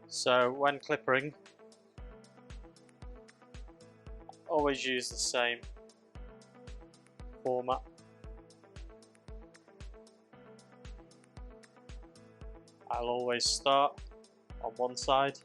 So when clippering, always use the same format. I'll always start on one side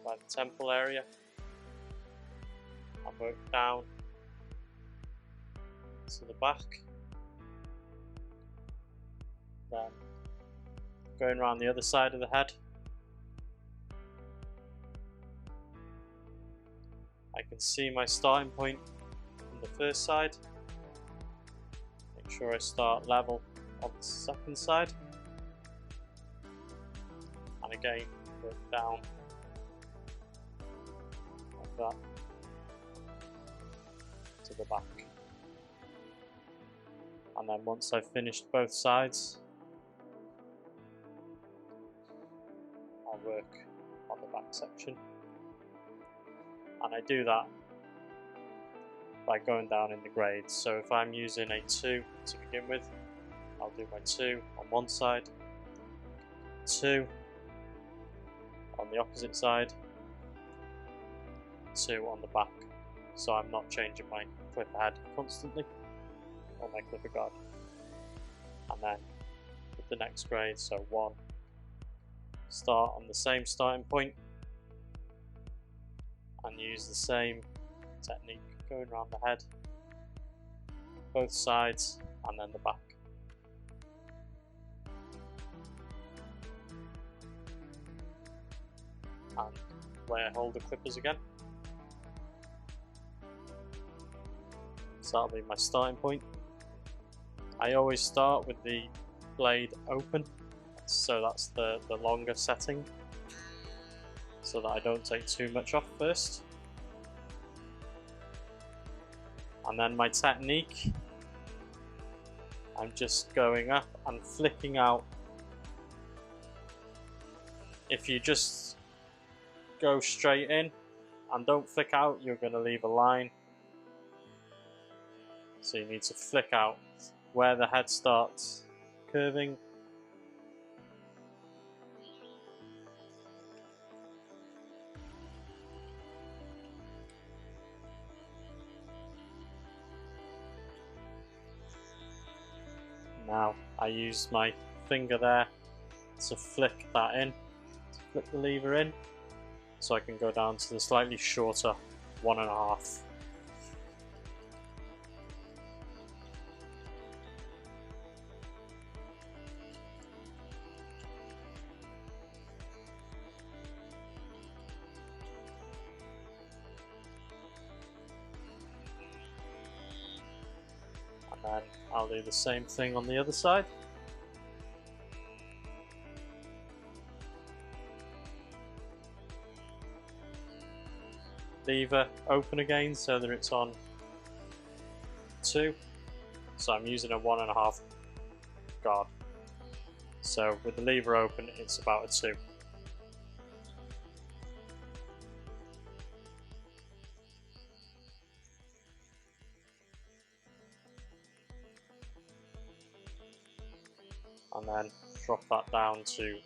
by the temple area and work down to the back, then going around the other side of the head. I can see my starting point on the first side. Make sure I start level on the second side, and again work down like that to the back. And then once I've finished both sides, I'll work on the back section. And I do that by going down in the grades. So if I'm using a 2 to begin with, I'll do my 2 on one side, 2 on the opposite side, 2 on the back. So I'm not changing my clipper head constantly on my clipper guard. And then with the next grade, so 1, start on the same starting point and use the same technique going around the head, both sides, and then the back. And where I hold the clippers again. So that'll be my starting point. I always start with the blade open, so that's the longer setting, so that I don't take too much off first. And then my technique, I'm just going up and flicking out. If you just go straight in and don't flick out, you're going to leave a line. So you need to flick out where the head starts curving. Now I use my finger there to flick that in, to flick the lever in, so I can go down to the slightly shorter 1.5. And then I'll do the same thing on the other side. Lever open again so that it's on 2. So I'm using a 1.5 guard. So with the lever open, it's about a 2. And then drop that down to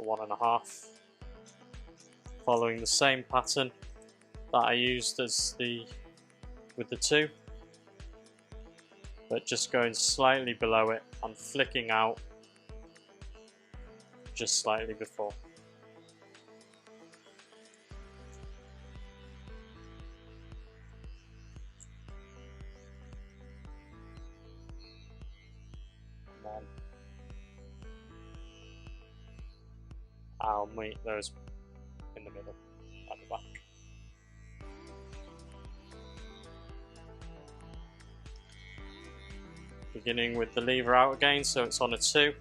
a 1.5, following the same pattern that I used as with the 2, but just going slightly below it and flicking out just slightly before. And then I'll meet those in the middle at the back. Beginning with the lever out again, so it's on a 2.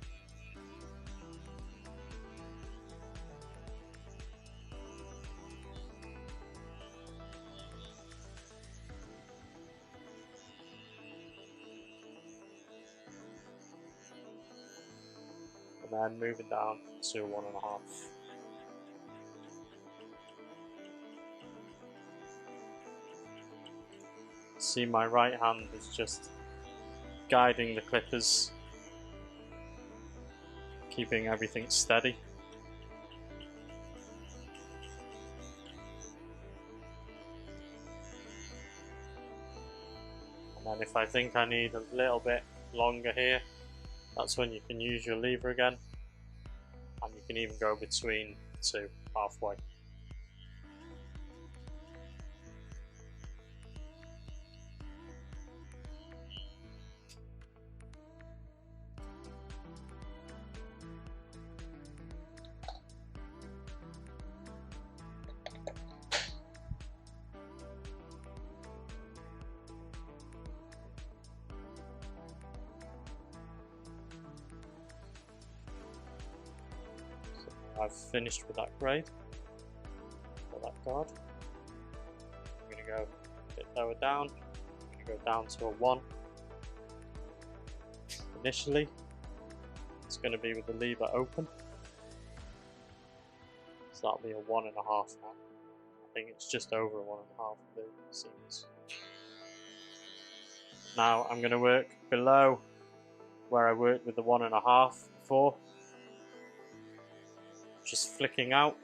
And then moving down to 1.5. See, my right hand is just guiding the clippers, keeping everything steady. then if I think I need a little bit longer here, that's when you can use your lever again, and you can even go between two halfway. I've finished with that grade for that guard. I'm going to go a bit lower down. I'm going to go down to a 1. Initially, it's going to be with the lever open. So that'll be a 1.5 now. I think it's just over a 1.5 the seams. Now I'm going to work below where I worked with the 1.5 before. Just flicking out.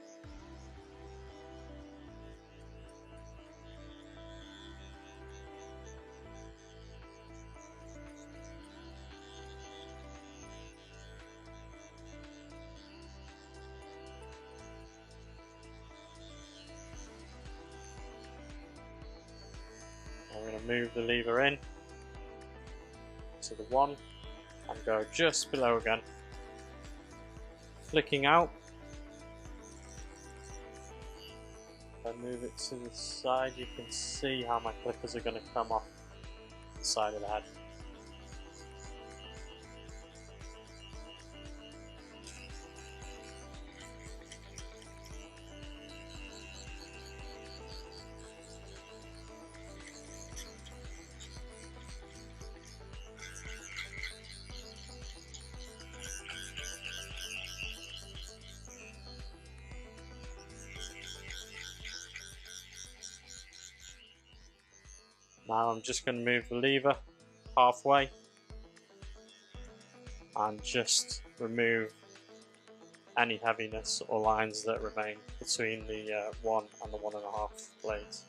I'm going to move the lever in to the 1 and go just below again. Flicking out. If I move it to the side, you can see how my clippers are going to come off the side of the head. Now I'm just going to move the lever halfway and just remove any heaviness or lines that remain between the 1 and the 1.5 blades.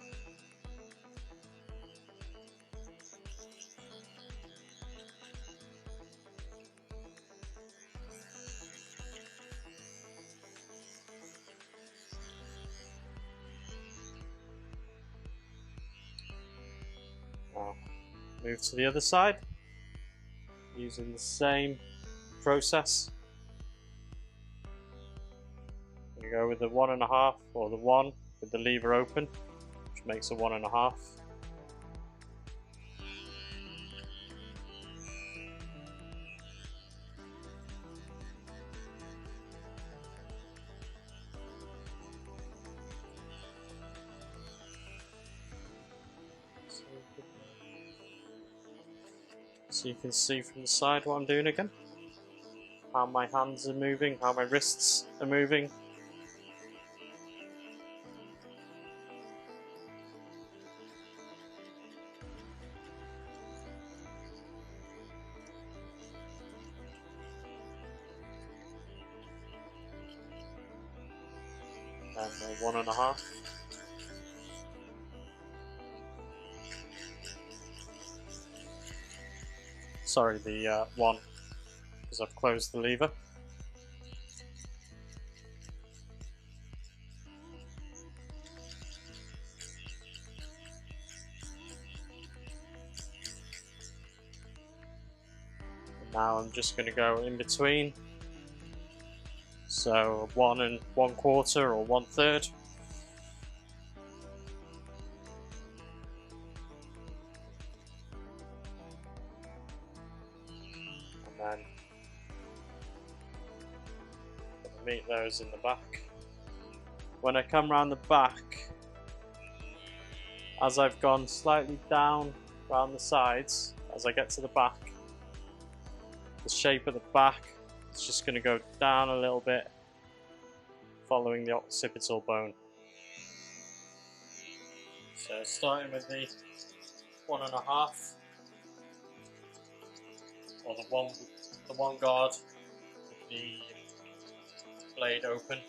Now move to the other side using the same process. You go with the 1.5 or the 1 with the lever open, which makes a 1.5. So you can see from the side what I'm doing again. How my hands are moving, how my wrists are moving. And 1.5. Sorry, the 1, because I've closed the lever. And now I'm just going to go in between. So 1 1/4 or 1/3. And then meet those in the back. When I come around the back, as I've gone slightly down around the sides, as I get to the back, the shape of the back is just going to go down a little bit, following the occipital bone. So starting with the 1.5, or the one guard with the blade open.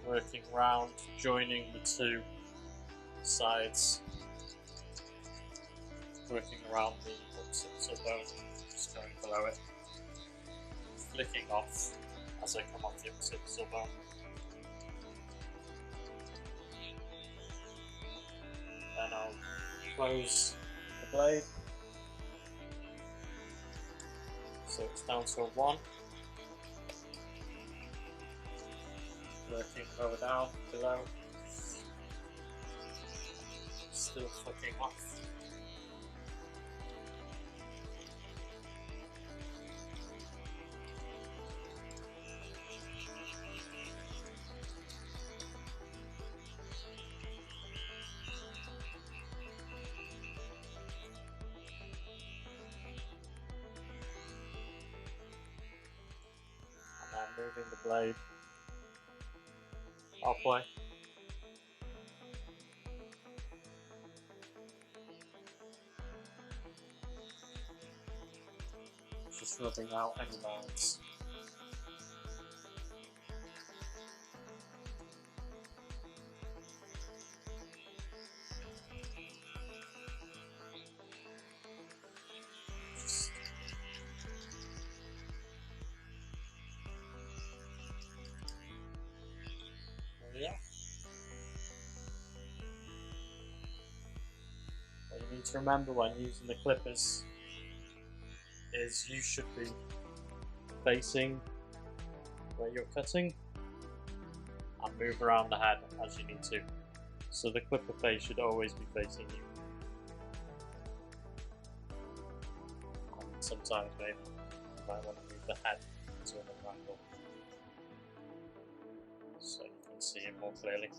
working round, joining the two sides, working around the occipital bone, just going below it, flicking off as I come off the occipital bone. Then I'll close the blade, so it's down to a 1. Working lower down, below, still flicking off. And then moving the blade halfway. Just rubbing out any lines. Yeah. What you need to remember when using the clippers is you should be facing where you're cutting and move around the head as you need to. So the clipper face should always be facing you. And sometimes maybe you might want to move the head to another angle so you can see it more clearly.